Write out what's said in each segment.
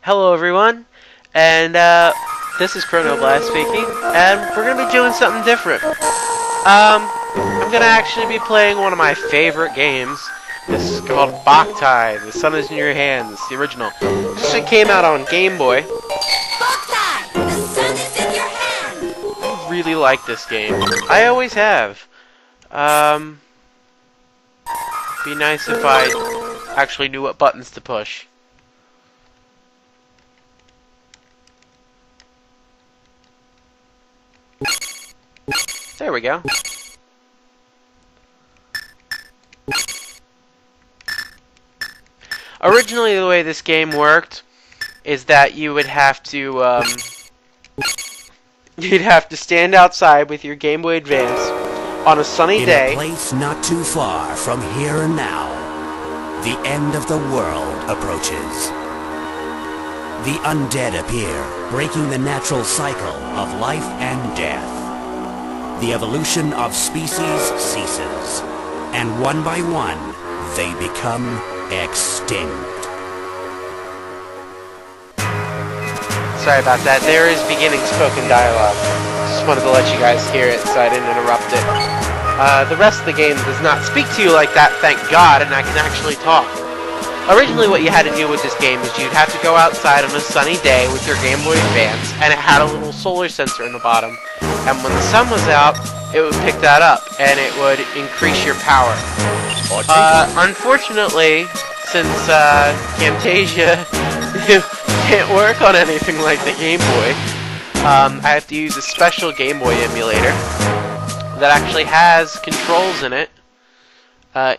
Hello everyone, and this is Chronoblast speaking, and we're going to be doing something different. I'm going to actually be playing one of my favorite games. This is called Boktai, The Sun is in Your Hands, the original. This one came out on Game Boy. Boktai, the sun is in your hands! I really like this game. I always have. Be nice if I actually knew what buttons to push. There we go. Originally, the way this game worked is that you would have to you'd have to stand outside with your Game Boy Advance on a sunny day. In a place not too far from here and now, the end of the world approaches. The undead appear, breaking the natural cycle of life and death. The evolution of species ceases, and one by one, they become extinct. Sorry about that. There is beginning spoken dialogue. Just wanted to let you guys hear it so I didn't interrupt it. The rest of the game does not speak to you like that, thank God, and I can actually talk. Originally what you had to do with this game is you'd have to go outside on a sunny day with your Game Boy Advance, and it had a little solar sensor in the bottom. And when the sun was out, it would pick that up, and it would increase your power. Unfortunately, since Camtasia can't work on anything like the Game Boy, I have to use a special Game Boy emulator that actually has controls in it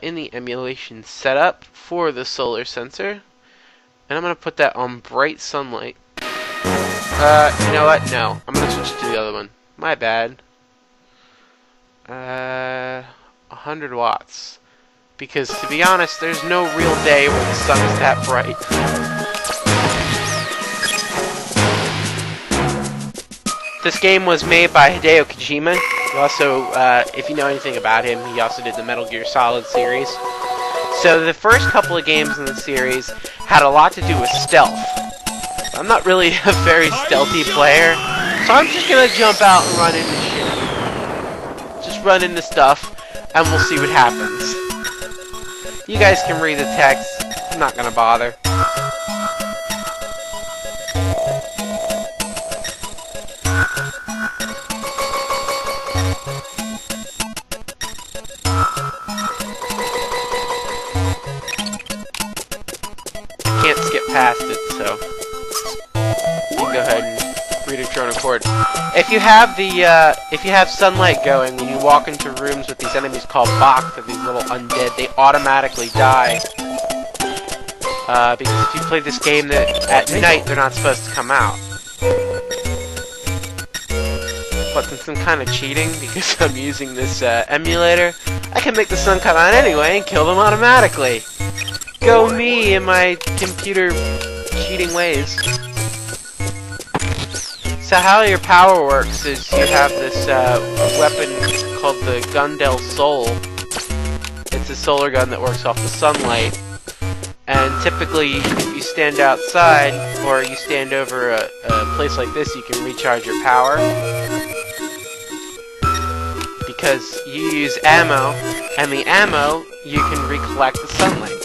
in the emulation setup for the solar sensor. And I'm going to put that on bright sunlight. You know what? No. I'm going to switch it to the other one. My bad. 100 watts. Because, to be honest, there's no real day where the sun is that bright. This game was made by Hideo Kojima. He also, if you know anything about him, he also did the Metal Gear Solid series. So the first couple of games in the series had a lot to do with stealth. I'm not really a very stealthy player, so I'm just gonna jump out and run into shit. Just run into stuff, and we'll see what happens. You guys can read the text. I'm not gonna bother. Can't skip past it, so you can go ahead and read at your own accord. If you have sunlight going when you walk into rooms with these enemies called Boktai, these little undead, they automatically die. Because if you play this game at night, they're not supposed to come out. But since I'm kind of cheating because I'm using this emulator, I can make the sun come out anyway and kill them automatically. Go me in my computer cheating ways. So how your power works is you have this weapon called the Gundel Sol. It's a solar gun that works off the sunlight. And typically, if you stand outside, or you stand over a place like this, you can recharge your power. Because you use ammo, and the ammo, you can recollect the sunlight.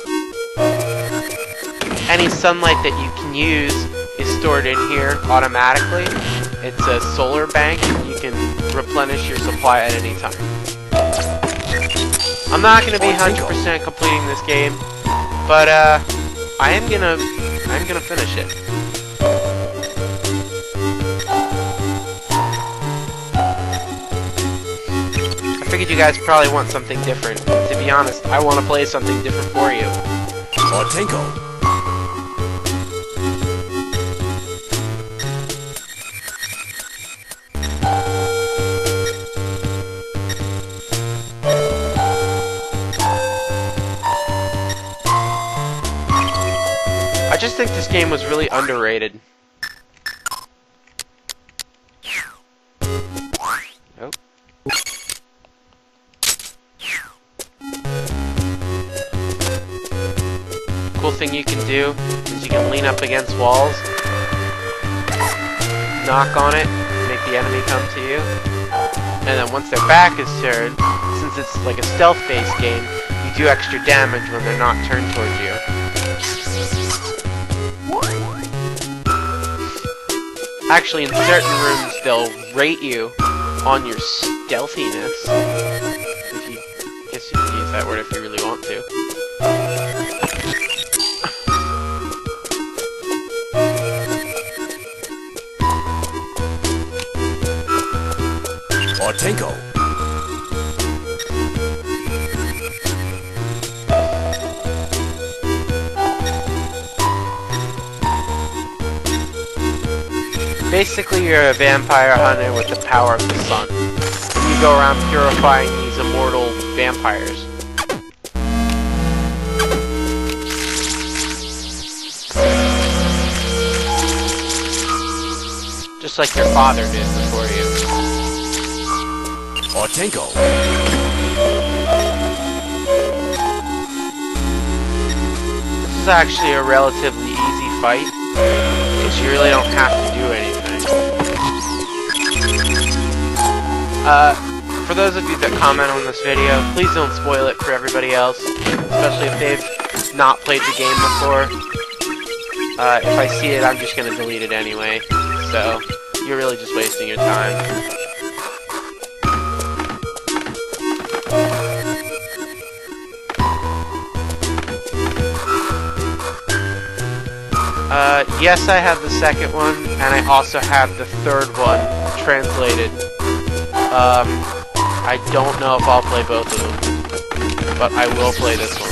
Any sunlight that you can use is stored in here automatically. It's a solar bank, and you can replenish your supply at any time. I'm not going to be 100% completing this game, but I'm gonna finish it. I figured you guys probably want something different. To be honest, I want to play something different for you. Tinkle. I just think this game was really underrated. Oh. Cool thing you can do is you can lean up against walls, knock on it, make the enemy come to you, and then once their back is turned, since it's like a stealth-based game, you do extra damage when they're not turned towards you. Actually, in certain rooms, they'll rate you on your stealthiness. If you, I guess you can use that word if you really want to. Ortenko. Basically, you're a vampire hunter with the power of the sun. You go around purifying these immortal vampires. Just like your father did before you. Ortenko. This is actually a relatively easy fight, because you really don't have to do anything. For those of you that comment on this video, please don't spoil it for everybody else, especially if they've not played the game before. If I see it, I'm just going to delete it anyway, so you're really just wasting your time. Yes, I have the second one, and I also have the third one translated. I don't know if I'll play both of them, but I will play this one.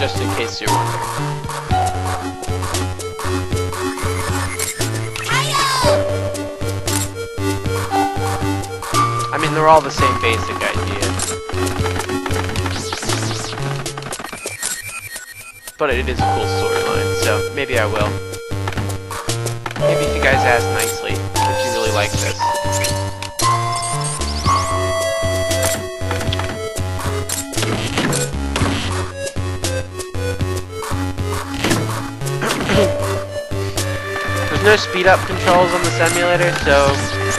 Just in case you're wondering. I mean, they're all the same basic idea. But it is a cool storyline, so maybe I will. Maybe if you guys ask nicely, if you really like this. There's no speed up controls on this emulator, so you're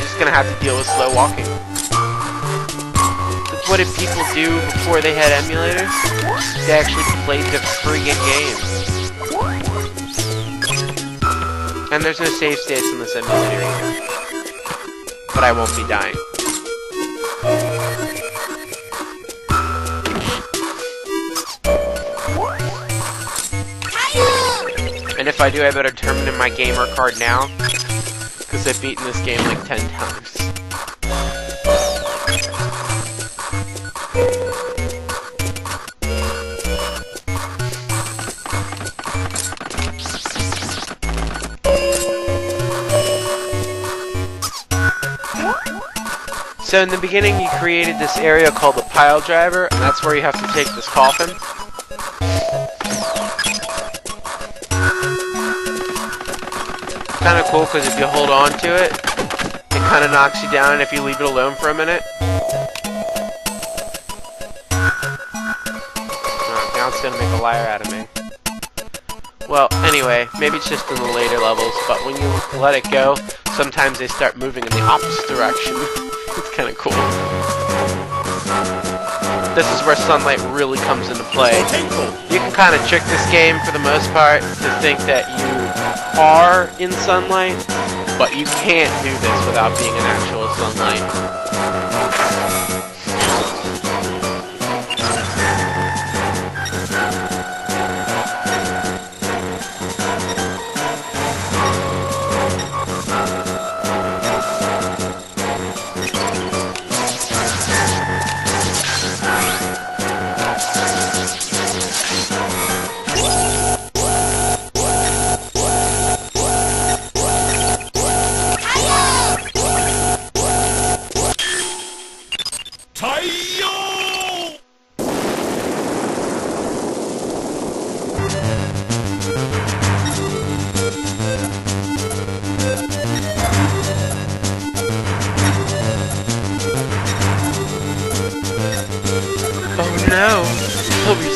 just gonna have to deal with slow walking. That's what did people do before they had emulators? They actually played the friggin' games. And there's no save states in this emulator either. But I won't be dying. And if I do, I better turn in my gamer card now, because I've beaten this game like 10 times. So in the beginning you created this area called the pile driver, and that's where you have to take this coffin. Kind of cool because if you hold on to it, it kind of knocks you down if you leave it alone for a minute. Oh, now it's going to make a liar out of me. Well, anyway, maybe it's just in the later levels, but when you let it go, sometimes they start moving in the opposite direction. It's kind of cool. This is where sunlight really comes into play. You can kind of trick this game for the most part to think that you are in sunlight, but you can't do this without being in actual sunlight.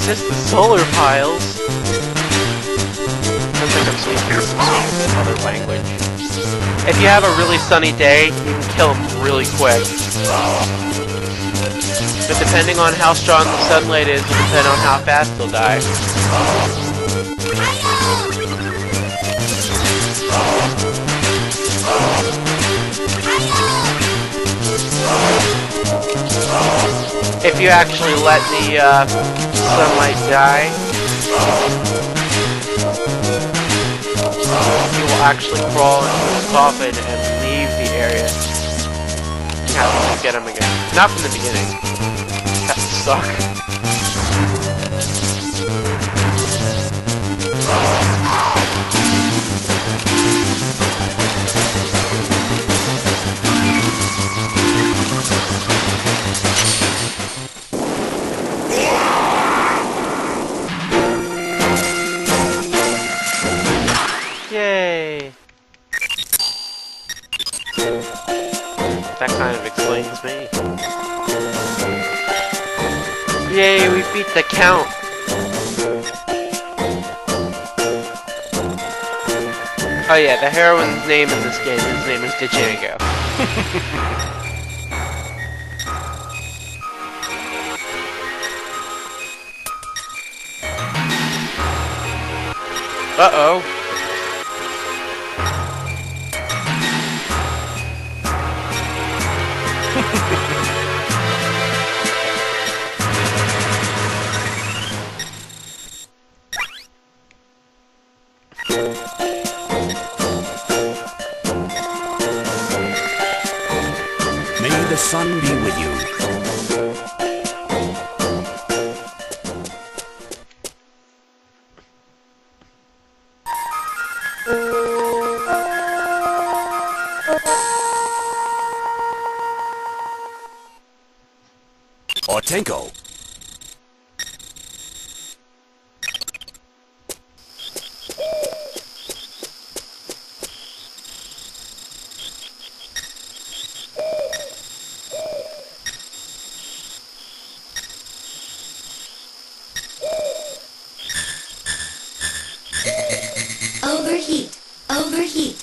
miss the solar piles. Sounds like I'm speaking some other language. If you have a really sunny day, you can kill them really quick. But depending on how strong the sunlight is, will depend on how fast they'll die. If you actually let the sunlight die, you will actually crawl into his coffin and leave the area. You have to get him again. Not from the beginning. That would suck. Yay! That kind of explains me. Yay, we beat the count! Oh yeah, the heroine's name in this game, his name is Django. Uh-oh. May the sun be with you. Ortenko. Overheat. Overheat.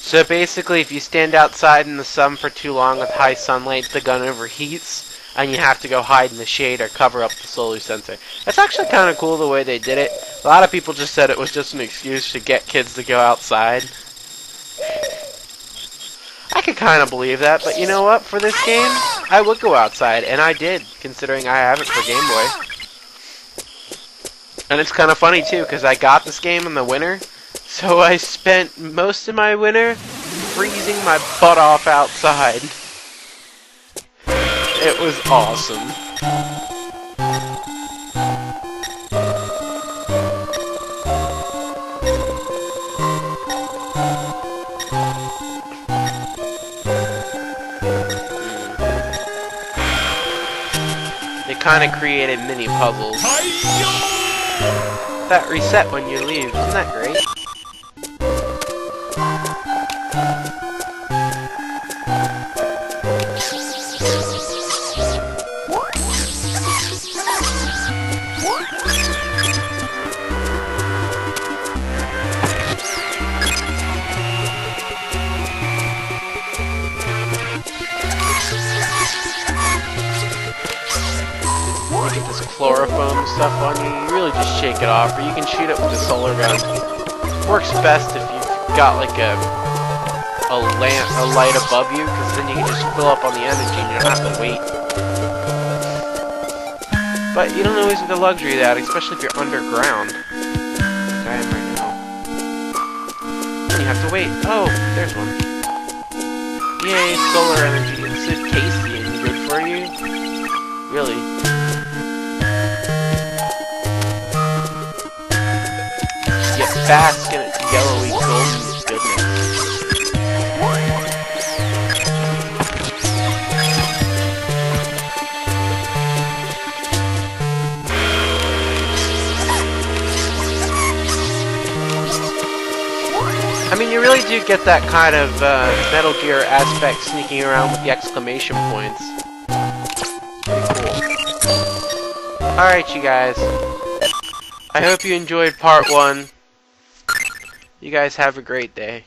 So basically, if you stand outside in the sun for too long with high sunlight, the gun overheats, and you have to go hide in the shade or cover up the solar sensor. That's actually kind of cool the way they did it. A lot of people just said it was just an excuse to get kids to go outside. I could kind of believe that, but you know what? For this game, I would go outside, and I did, considering I have it for Game Boy. And it's kind of funny, too, because I got this game in the winter, so I spent most of my winter freezing my butt off outside. It was awesome. They kind of created mini puzzles that reset when you leave. Isn't that great? Chloroform stuff on you, you really just shake it off, or you can shoot it with a solar gun. Works best if you've got like a light above you, because then you can just fill up on the energy and you don't have to wait. But you don't always get the luxury of that, especially if you're underground, like I am right now. Then you have to wait. Oh, there's one. Yay, solar energy. It's so tasty and good for you. Really. Bask in its yellowy golden goodness. I mean, you really do get that kind of Metal Gear aspect sneaking around with the exclamation points. Pretty cool. Alright, you guys. I hope you enjoyed part 1. You guys have a great day.